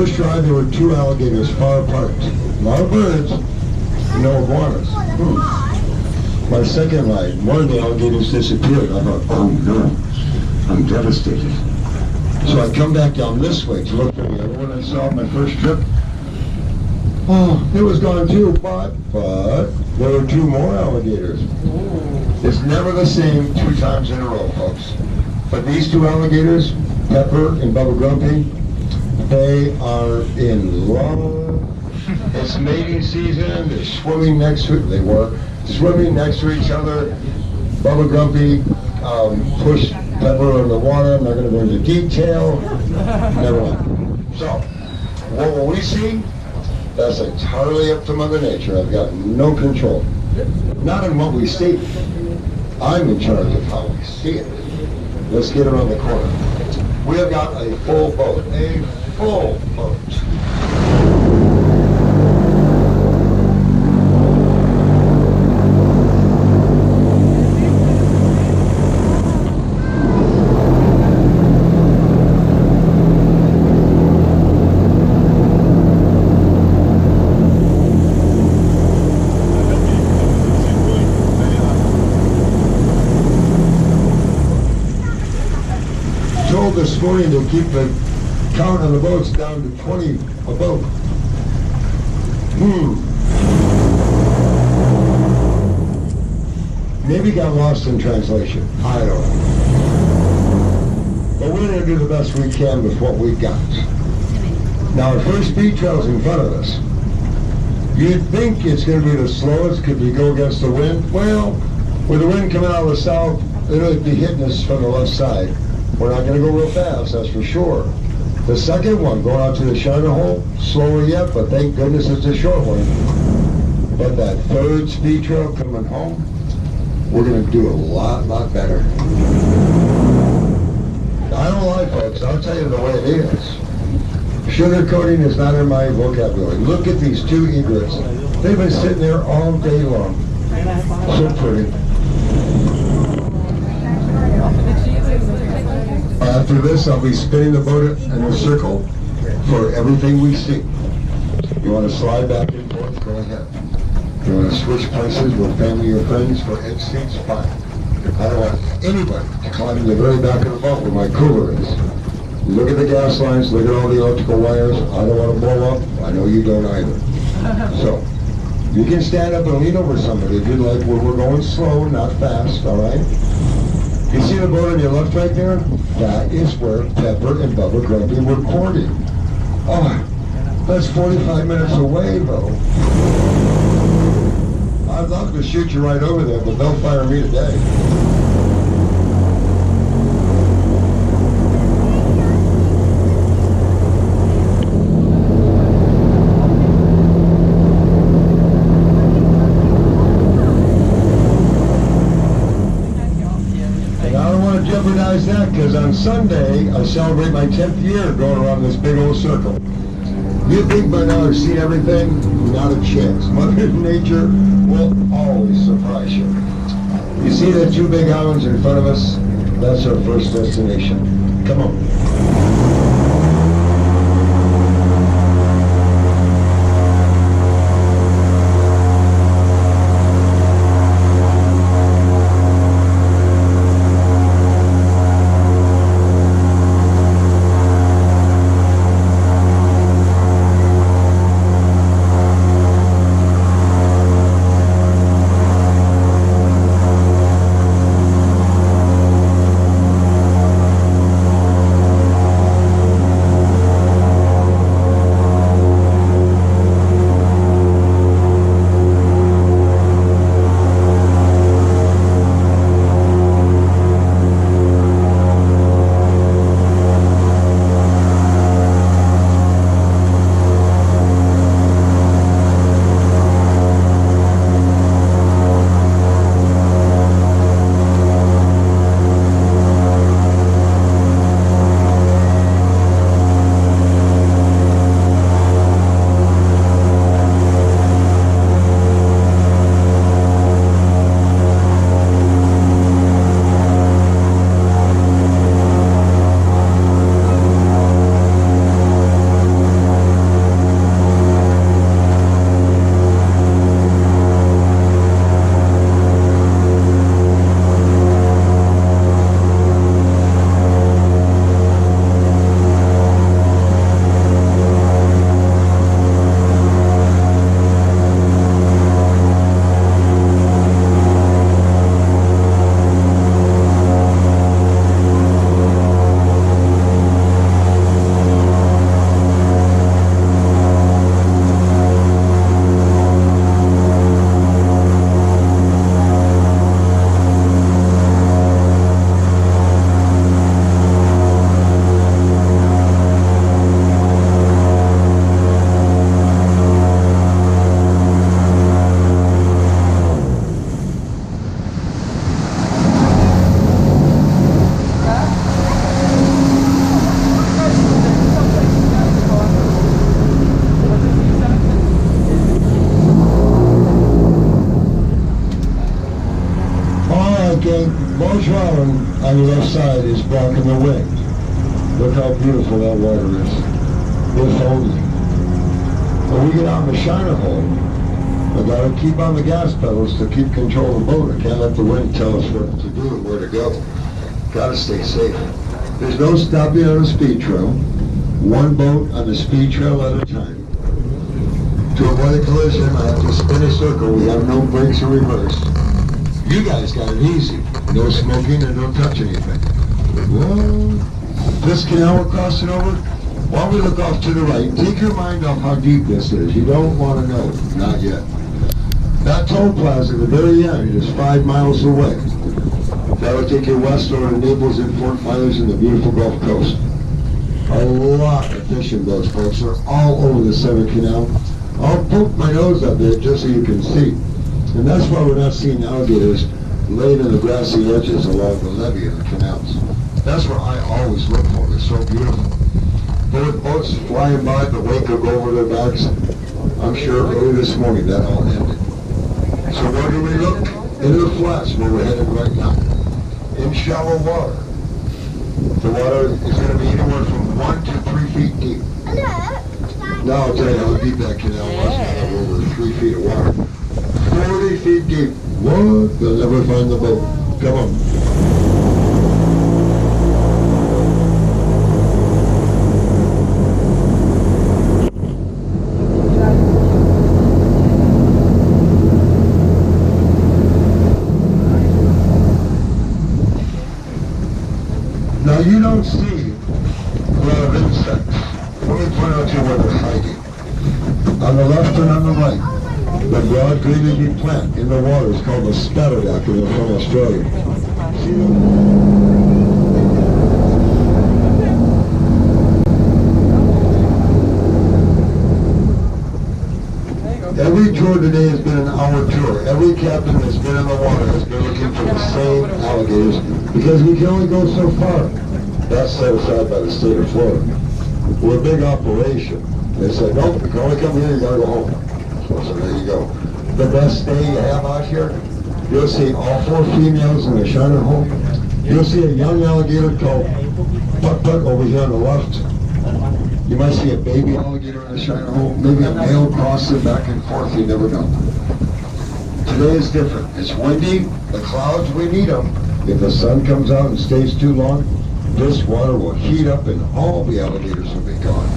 first drive, there were 2 alligators far apart. A lot of birds, no iguanas. My second ride, one of the alligators disappeared. I thought, oh no, I'm devastated. So I come back down this way to look for the other one I saw on my first trip. Oh, it was gone too, but there were 2 more alligators. It's never the same 2 times in a row, folks. But these 2 alligators, Pepper and Bubba Grumpy, they are in love. It's mating season. They're swimming next to it. They were swimming next to each other. Bubba Grumpy pushed Pepper in the water. I'm not going to go into detail. Never mind. So, what will we see? That's entirely up to Mother Nature. I've got no control. Not in what we see. I'm in charge of how we see it. Let's get around the corner. We have got a full boat. A full boat. This morning to keep the count on the boats down to 20 a boat. Maybe got lost in translation. I don't know. But we're going to do the best we can with what we got. Now our first speed trail's in front of us. You'd think it's going to be the slowest. Could we go against the wind? Well, with the wind coming out of the south, it'll be hitting us from the left side. We're not going to go real fast, that's for sure. The second one, going out to the Shiner Hole, slower yet, but thank goodness it's a short one. But that third speed trail coming home, we're going to do a lot better. I don't lie, folks. I'll tell you the way it is. Sugarcoating is not in my vocabulary. Look at these 2 egrets. They've been sitting there all day long. So pretty. After this, I'll be spinning the boat in a circle for everything we see. You want to slide back and forth, go ahead. You want to switch places with family or friends for head seats, fine. I don't want anybody to climb in the very back of the boat where my cooler is. Look at the gas lines, look at all the electrical wires. I don't want to blow up. I know you don't either. So, you can stand up and lean over somebody if you'd like, where we're going slow, not fast, all right? You see the boat on your left right there? That is where Pepper and Bubba Grumpy were courting. Oh, that's 45 minutes away, though. I'd love to shoot you right over there, but they'll fire me today. Jeopardize that, because on Sunday I celebrate my 10th year going around this big old circle. You think by now I've seen everything? Not a chance. Mother Nature will always surprise you. You see the 2 big islands in front of us? That's our first destination. Come on. Marsh Island on the left side is blocking the wind. Look how beautiful that water is. If only. When we get out in the Shiner hole, I gotta keep on the gas pedals to keep control of the boat. I can't let the wind tell us what to do and where to go. Gotta stay safe. There's no stopping on the speed trail. One boat on the speed trail at a time. To avoid a collision, I have to spin a circle. We have no brakes or reverse. You guys got it easy. No smoking and don't touch anything. Well, this canal we're crossing over, while we look off to the right, take your mind off how deep this is. You don't want to know. Not yet. That toll plaza at the very end is 5 miles away. That would take you west over to Naples and Fort Myers and the beautiful Gulf Coast. A lot of fishing boats, folks. They're all over the center canal. I'll poke my nose up there just so you can see. And that's why we're not seeing alligators laying in the grassy edges along the levee of the canals. That's where I always look for. They're so beautiful. There were boats flying by, the wake will go over their backs. I'm sure early this morning that all ended. So where do we look? Into the flats where we're headed right now. In shallow water. The water is going to be anywhere from 1 to 3 feet deep. Now I'll tell you how deep that canal was. I have over 3 feet of water. 40 feet deep. What? They'll never find the boat. Come on. Now you don't see a lot of insects. Let me point out to you where they're hiding. On the left and on the right, the broad green leafy plant in the water is called the spatterdock, and they're from Australia. See them? Every tour today has been an hour tour. Every captain that's been in the water has been looking for the same alligators because we can only go so far. That's set aside by the state of Florida. We're a big operation. They said, nope, you can only come here, you gotta go home. So there you go. The best day you have out here, you'll see all 4 females in the Shiner hole. You'll see a young alligator called Putt-Putt over here on the left. You might see a baby alligator in the Shiner hole, maybe a male crossing back and forth, you never know. Today is different. It's windy, the clouds, we need them. If the sun comes out and stays too long, this water will heat up and all the alligators will be gone.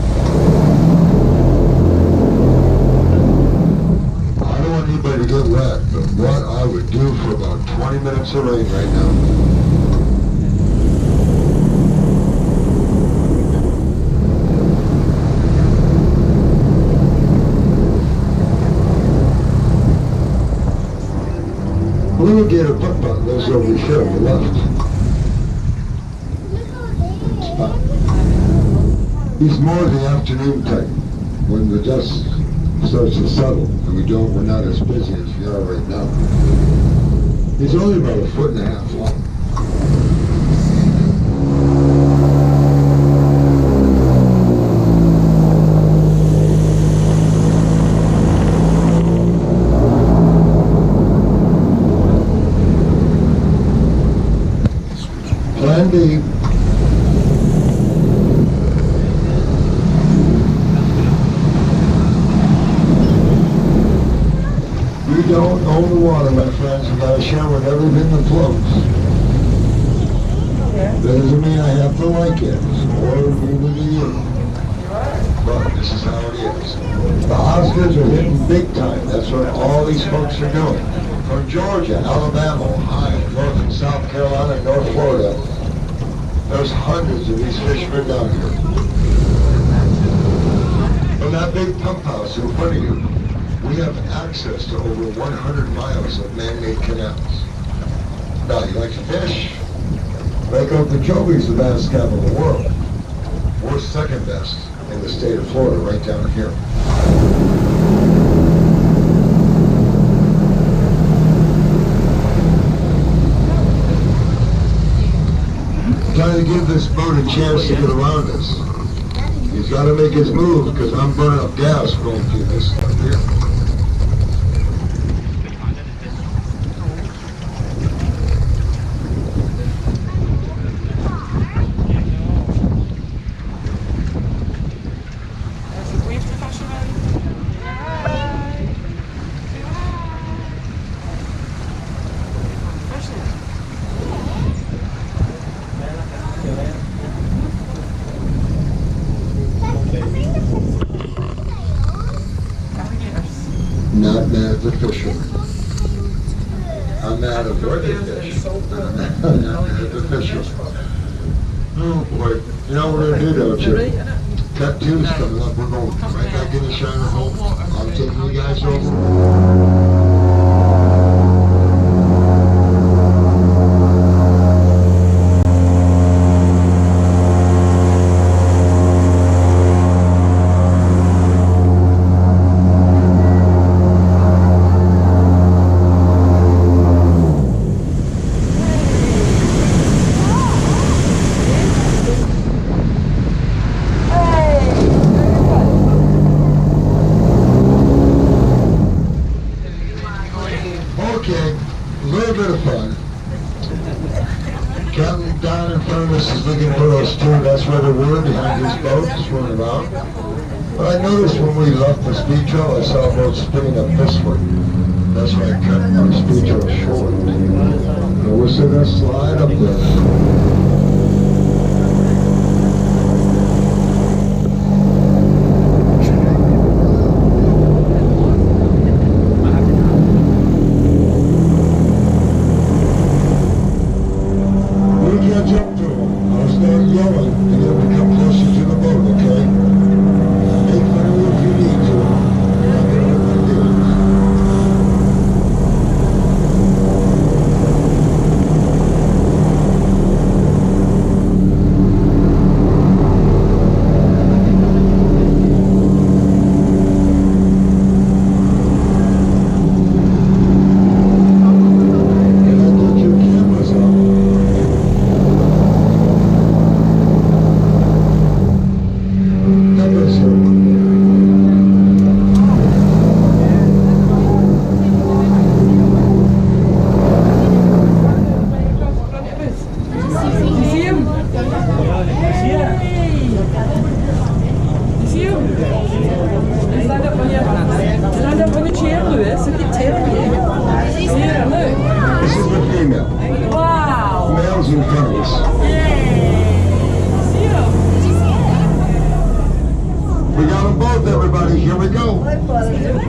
I don't want anybody to get wet, but what I would do for about 20 minutes of rain right now. Little gator Putt-Putt lives over here on the left. He's more the afternoon type, when the dust starts to settle, and we're not as busy as we are right now. He's only about 1.5 feet long. Plan B. We don't own the water, my friends. We gotta share with everything that floats. That doesn't mean I have to like it, or neither do you. But this is how it is. The Oscars are hitting big time. That's what all these folks are doing. From Georgia, Alabama, Ohio, North and South Carolina, and North Florida. There's hundreds of these fishermen down here. From that big pump house in front of you, we have access to over 100 miles of man-made canals. Now, you like to fish? Lake Okeechobee is the bass capital of the world. We're second best in the state of Florida, right down here. Trying to give this boat a chance to get around us. He's got to make his move because I'm burning up gas going through this stuff here. as a fisherman. I'm mad at where they fish. I'm mad at the fisherman. Oh boy. You know what we're going to do, don't you? Cut 2's coming up. We're going right back in the Shiner home. I'm taking you guys over. Okay, a little bit of fun. Captain down in front of us is looking for us too. That's where the word behind his boat is running out. But I noticed when we left the speed trail, I saw a boat spinning up this way. That's why I cut my speed trail short. And we're still going to slide up there. Everybody, here we go.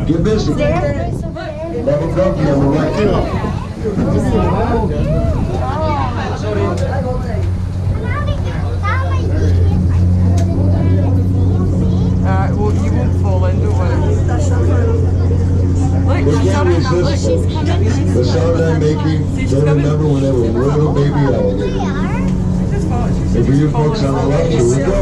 Get busy. Bubble gum camera right there. Well, you won't fall in, don't worry. Look, We can't resist the sound I'm making. Don't remember when they were little baby alligators. And for you folks on the left, here we go.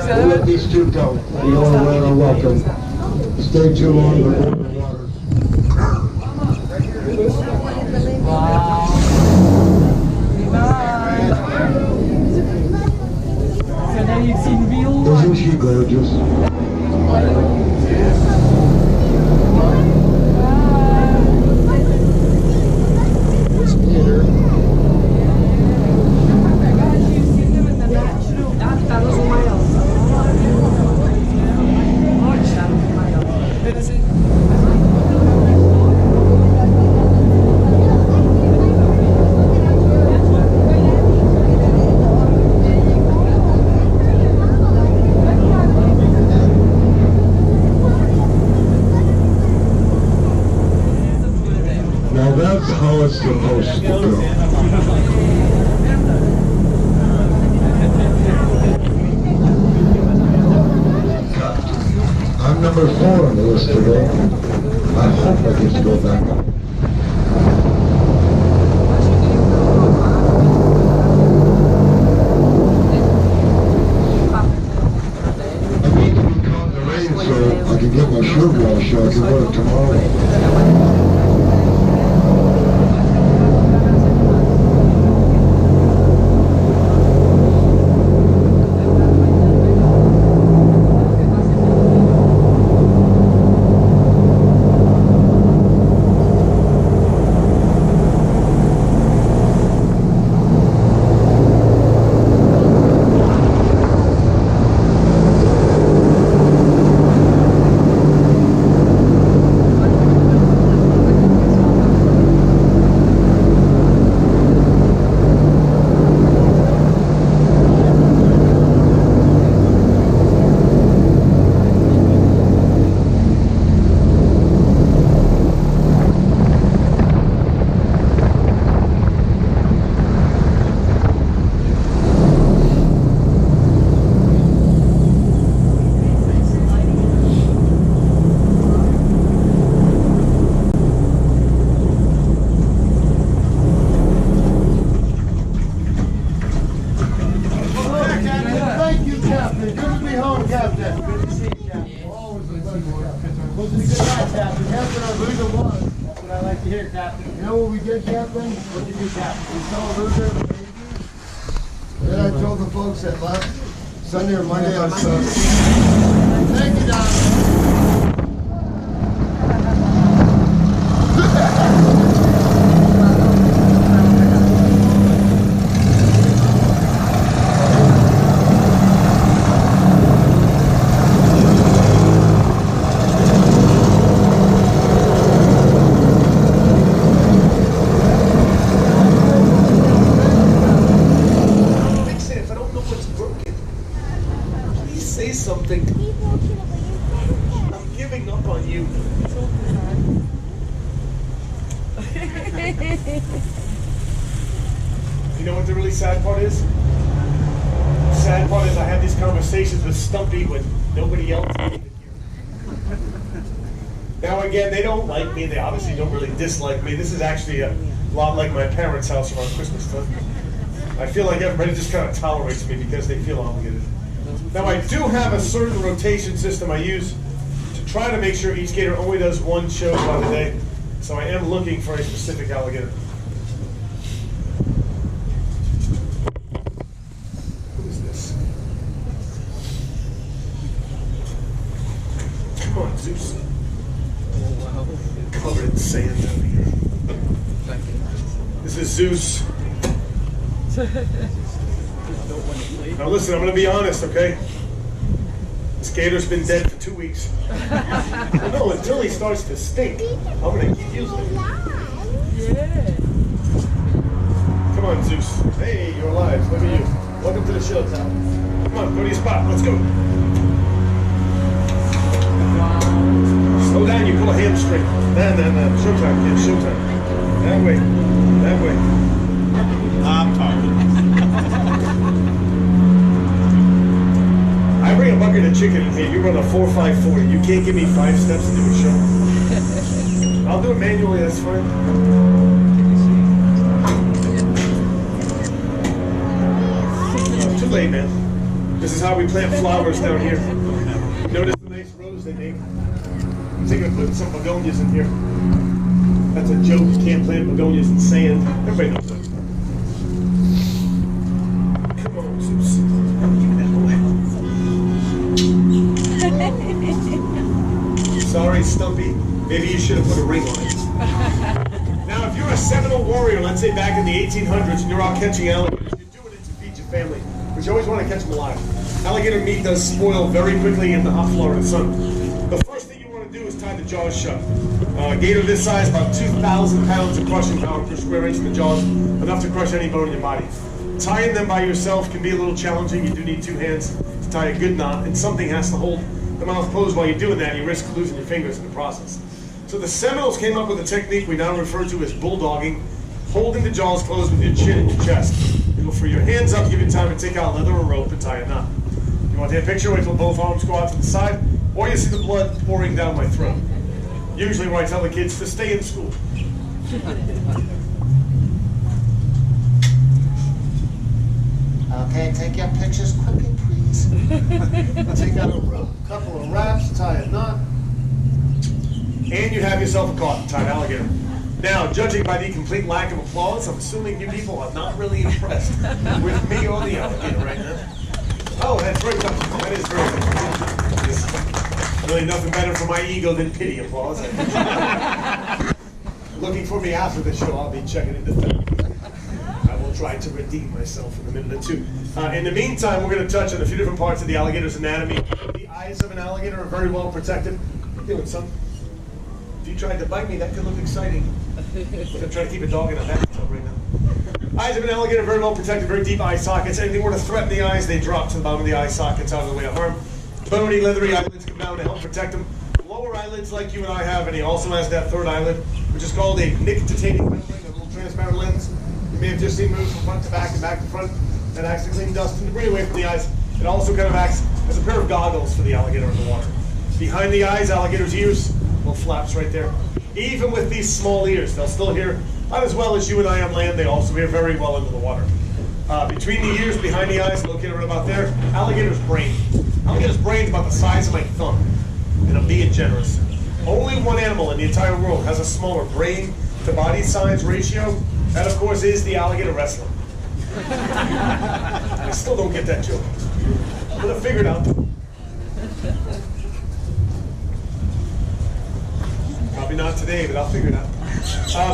Let these two go. You know where they're welcome. Stay too long, they're going to the water. Wow. So now you've seen real life. Isn't she gorgeous? Now that's how it's supposed to go. I'm number 4 on the list today. I hope I get to go back up. I need to be caught in the turbo so I can work tomorrow. Then I told the folks that left Sunday or Monday on Sunday. Thank you, Don. You know what the really sad part is? The sad part is I have these conversations with Stumpy when nobody else can even hear. Now again, they don't like me. They obviously don't really dislike me. This is actually a lot like my parents' house around Christmas time. I feel like everybody just kind of tolerates me because they feel obligated. Now I do have a certain rotation system I use to try to make sure each gator only does one show by the day. So I am looking for a specific alligator. Who is this? Come on, Zeus. Covered in sand over here. This is Zeus. Now listen, I'm going to be honest, okay? This gator's been dead for 2 weeks. Well, no, until he starts to stink, I'm going to keep using him. Yeah. Come on, Zeus. Hey, you're alive. Look at you. Welcome to the show, Tom. Come on, go to your spot. Let's go. Slow down, you pull a hamstring. No. Showtime, kid. Showtime. That way. That way. I'm talking. I bring a bucket of chicken in here. You run a 4-5-40. You can't give me 5 steps to do a show. I'll do it manually. That's fine. Too late, man. This is how we plant flowers down here. Notice the nice rows they make. I'm thinking of putting some begonias in here. That's a joke. You can't plant begonias in sand. Everybody knows that. Come on, Zeus. Sorry, Stumpy. Maybe you should have put a ring on it. Now, if you're a Seminole warrior, let's say back in the 1800s, and you're out catching alligators, you're doing it to feed your family, but you always want to catch them alive. Alligator meat does spoil very quickly in the hot Florida sun. The first thing you want to do is tie the jaws shut. A gator this size, about 2,000 pounds of crushing power per square inch in the jaws, enough to crush any bone in your body. Tying them by yourself can be a little challenging. You do need 2 hands to tie a good knot, and something has to hold the mouth closed while you're doing that. You risk losing your fingers in the process. So the Seminoles came up with a technique we now refer to as bulldogging, holding the jaws closed with your chin and your chest. You go for your hands up, give you time to take out leather or rope and tie a knot. You want to take a picture, wait till both arms go out to the side, or you see the blood pouring down my throat. Usually where I tell the kids to stay in school. Okay, take your pictures quickly, please. Take out a couple of wraps, tie a knot. and you have yourself a cotton-tied alligator. Now, judging by the complete lack of applause, I'm assuming you people are not really impressed with me or the alligator right now. Oh, that's very tough. That is very tough. There's really nothing better for my ego than pity applause. Looking for me after the show, I'll be checking into therapy. I will try to redeem myself in a minute or two. In the meantime, we're going to touch on a few different parts of the alligator's anatomy. The eyes of an alligator are very well protected. What are you doing, son? If you tried to bite me, that could look exciting. I'm going to try to keep a dog in a bathtub right now. Eyes of an alligator are very well protected, very deep eye sockets. Anything were to threaten the eyes, they drop to the bottom of the eye sockets out of the way of harm. Bony, leathery eyelids come down to help protect them. Lower eyelids like you and I have, and he also has that third eyelid, which is called a nictitating membrane, a little transparent lens. You may have just seen move from front to back and back to front. That acts to clean dust and debris away from the eyes. It also kind of acts as a pair of goggles for the alligator in the water. Behind the eyes, alligator's ears, little flaps right there. Even with these small ears, they'll still hear not as well as you and I on land. They also hear very well into the water. Between the ears, behind the eyes, located right about there, alligator's brain. Alligator's brain is about the size of my thumb, and I'm being generous. Only one animal in the entire world has a smaller brain to body size ratio. That, of course, is the alligator wrestler. I still don't get that joke, but I figured out. Probably not today, but I'll figure it out.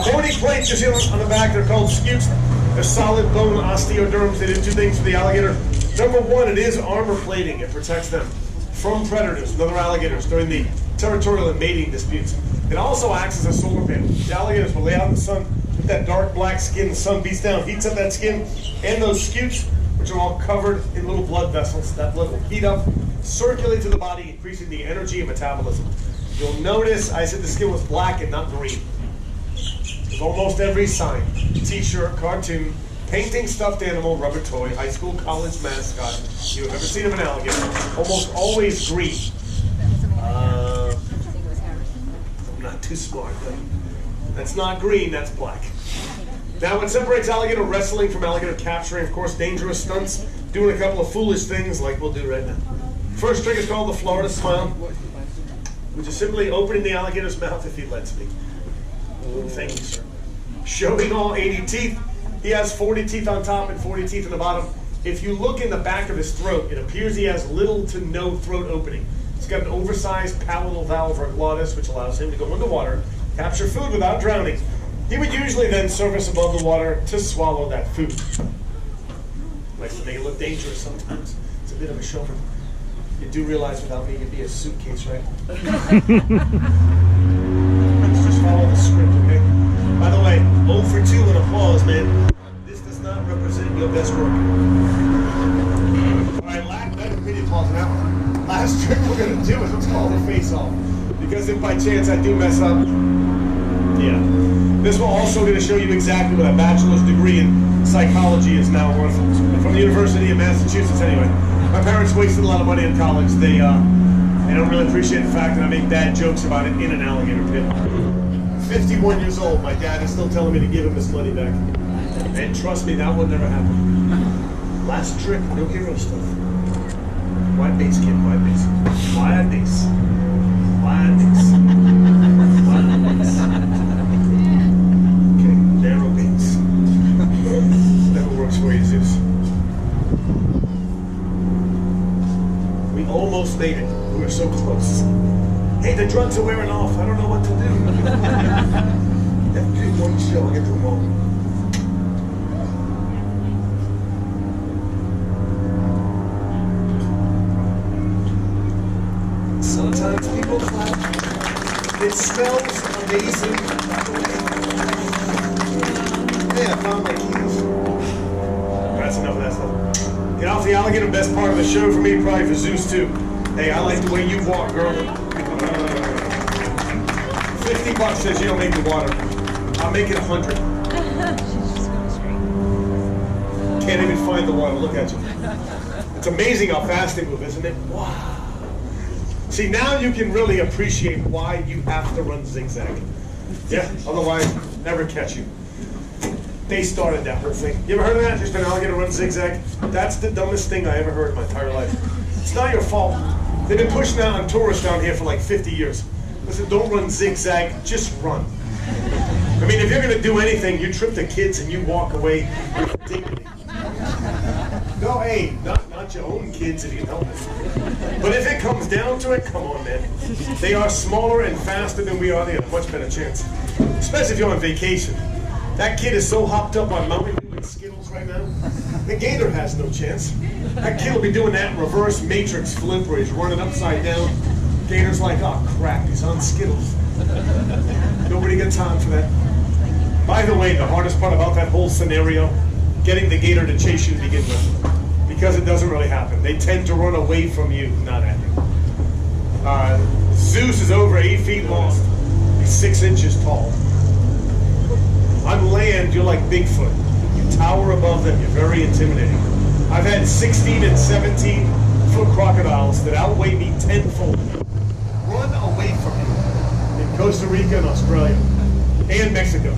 Bony plates you see on the back, they're called scutes. They're solid bone osteoderms. They do two things for the alligator. Number one, it is armor plating. It protects them from predators and other alligators during the territorial and mating disputes. It also acts as a solar panel. The alligators will lay out in the sun with that dark black skin. The sun beats down, heats up that skin, and those scutes, which are all covered in little blood vessels. That blood will heat up, circulate to the body, increasing the energy and metabolism. You'll notice I said the skin was black and not green. With almost every sign, t-shirt, cartoon, painting, stuffed animal, rubber toy, high school, college mascot you have ever seen of an alligator, almost always green. I'm not too smart, but that's not green, that's black. Now, what separates alligator wrestling from alligator capturing, of course, dangerous stunts, doing a couple of foolish things like we'll do right now. First trick is called the Florida Smile, which is simply opening the alligator's mouth if he lets me. Thank you, sir. Showing all 80 teeth. He has 40 teeth on top and 40 teeth on the bottom. If you look in the back of his throat, it appears he has little to no throat opening. He's got an oversized palatal valve or glottis, which allows him to go underwater, capture food without drowning. He would usually then surface above the water to swallow that food. Likes to make it look dangerous sometimes. It's a bit of a show. You do realize without me, you'd be a suitcase, right? Let's just follow the script, okay? By the way, 0 for 2 in applause, man. This does not represent your best work. All right, last pretty applause now. Last trick we're going to do is what's called a face-off. Because if by chance I do mess up, yeah. This will also going to show you exactly what a bachelor's degree in psychology is now worth. From the University of Massachusetts, anyway. My parents wasted a lot of money in college. They don't really appreciate the fact that I make bad jokes about it in an alligator pit. 51 years old, my dad is still telling me to give him his money back. And trust me, that will never happen. Last trick, no hero stuff. Wide base, kid, wide base. Wide base. Wide base. Wide base. Okay, narrow base. Never works for you, Zeus. We almost made it. We were so close. Hey, the drugs are wearing off. I don't know what to do. After one show, I get to them all. Sometimes people clap. It smells amazing. Hey, I found my keys. That's enough of that stuff. Get off the alligator, best part of the show for me, probably for Zeus too. Hey, I like the way you walk, girl. $50 says you don't make the water. I'll make it 100. She's just going straight. Can't even find the water. Look at you. It's amazing how fast they move, isn't it? Wow. See, now you can really appreciate why you have to run zigzag. Yeah, otherwise, never catch you. They started that whole thing. You ever heard of that? Just an alligator run zigzag? That's the dumbest thing I ever heard in my entire life. It's not your fault. They've been pushing that on tourists down here for like 50 years. Listen, don't run zigzag, just run. I mean, if you're gonna do anything, you trip the kids and you walk away with dignity. No, hey, not your own kids if you can help it. But if it comes down to it, come on, man. They are smaller and faster than we are. They have a much better chance. Especially if you're on vacation. That kid is so hopped up on Mountain Dew and Skittles right now. The gator has no chance. That kid will be doing that reverse matrix flip where he's running upside down. Gator's like, oh crap, he's on Skittles. Nobody got time for that. By the way, the hardest part about that whole scenario, getting the gator to chase you to begin with. Because it doesn't really happen. They tend to run away from you, not at you. Zeus is over 8 feet long. He's 6 inches tall. On land, you're like Bigfoot. You tower above them. You're very intimidating. I've had 16 and 17-foot crocodiles that outweigh me tenfold run away from me in Costa Rica and Australia and Mexico.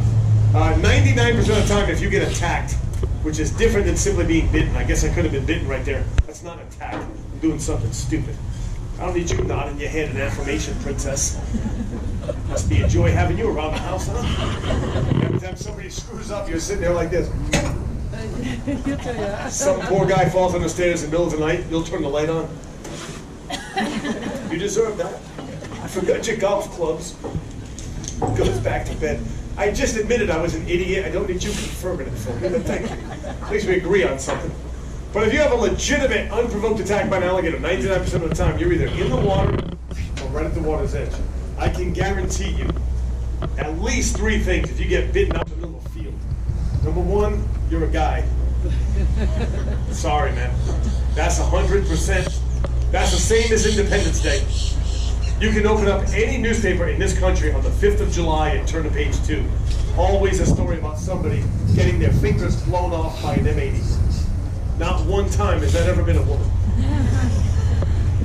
99% of the time, if you get attacked, which is different than simply being bitten. I guess I could have been bitten right there. That's not an attack. I'm doing something stupid. I don't need you nodding your head in affirmation, princess. Must be a joy having you around the house, huh? Every time somebody screws up, you're sitting there like this. Some poor guy falls on the stairs in the middle of the night, you'll turn the light on. You deserve that. I forgot your golf clubs. Goes back to bed. I just admitted I was an idiot. I don't need you confirming it for me, but thank you. At least we agree on something. But if you have a legitimate, unprovoked attack by an alligator, 99% of the time, you're either in the water or right at the water's edge. I can guarantee you at least 3 things if you get bitten out in the middle of the field. Number 1, you're a guy. Sorry, man. That's 100%. That's the same as Independence Day. You can open up any newspaper in this country on the 5th of July and turn to page 2. Always a story about somebody getting their fingers blown off by an M80. Not one time has that ever been a woman.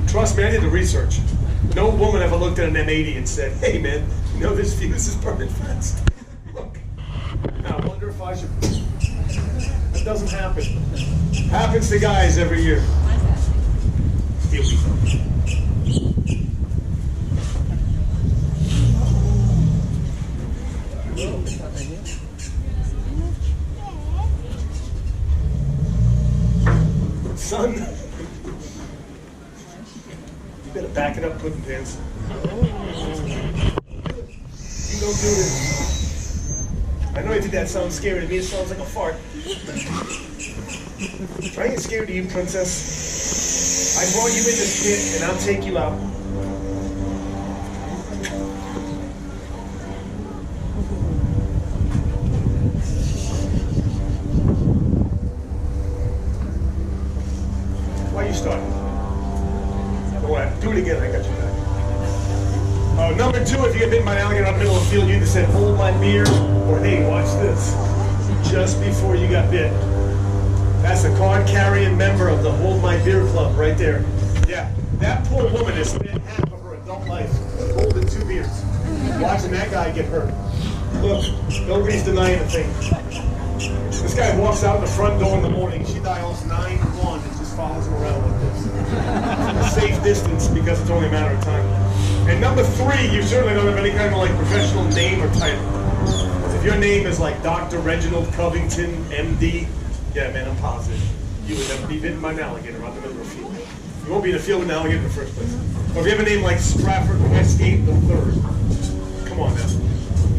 Trust me, I did the research. No woman ever looked at an M80 and said, hey man, you know this fuse is burning fast. Look, now I wonder if I should... That doesn't happen. Happens to guys every year. Here we go. Son, you better back it up, pudding pants. You don't do it. I know you think that sounds scary to me. It sounds like a fart. I ain't scared of you, princess. I brought you in this pit, and I'll take you out. Why you starting? What? Do it again. I got you back. Number 2, if you get bitten by an alligator out in the middle of the field, you either said, hold my beer, or hey, watch this. Just before you got bit. That's a card-carrying member of the Hold My Beer Club right there. Yeah, that poor woman has spent half of her adult life holding 2 beers, watching that guy get hurt. Look, nobody's denying a thing. This guy walks out the front door in the morning, she dials 911 and just follows him around like this. A safe distance because it's only a matter of time. And number 3, you certainly don't have any kind of like professional name or title. If your name is like Dr. Reginald Covington, MD, yeah, man, I'm positive you would never be bitten by an alligator out in the middle of a field. You won't be in a field with an alligator in the first place. Or if you have a name like Strafford Westgate III, come on now.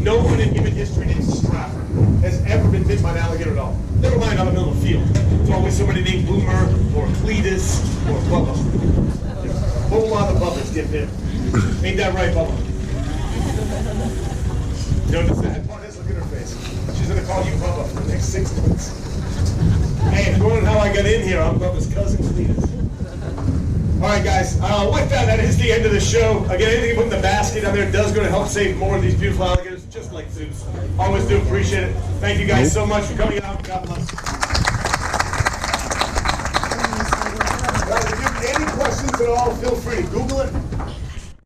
No one in human history named Strafford has ever been bitten by an alligator at all. Never mind out in the middle of the field. It's always somebody named Boomer or Cletus or Bubba. A whole lot of Bubbas get bit. Ain't that right, Bubba? Notice that part is, look at her face. She's gonna call you Bubba for the next 6 months. Hey, if you're wondering how I got in here, I'm Bubba's cousin, Cletus. All right, guys. With that is the end of the show. Again, anything you put in the basket down there does going to help save more of these beautiful alligators, just like Zeus. Always do appreciate it. Thank you guys so much for coming out. God bless. Guys, if you have any questions at all, feel free to Google it.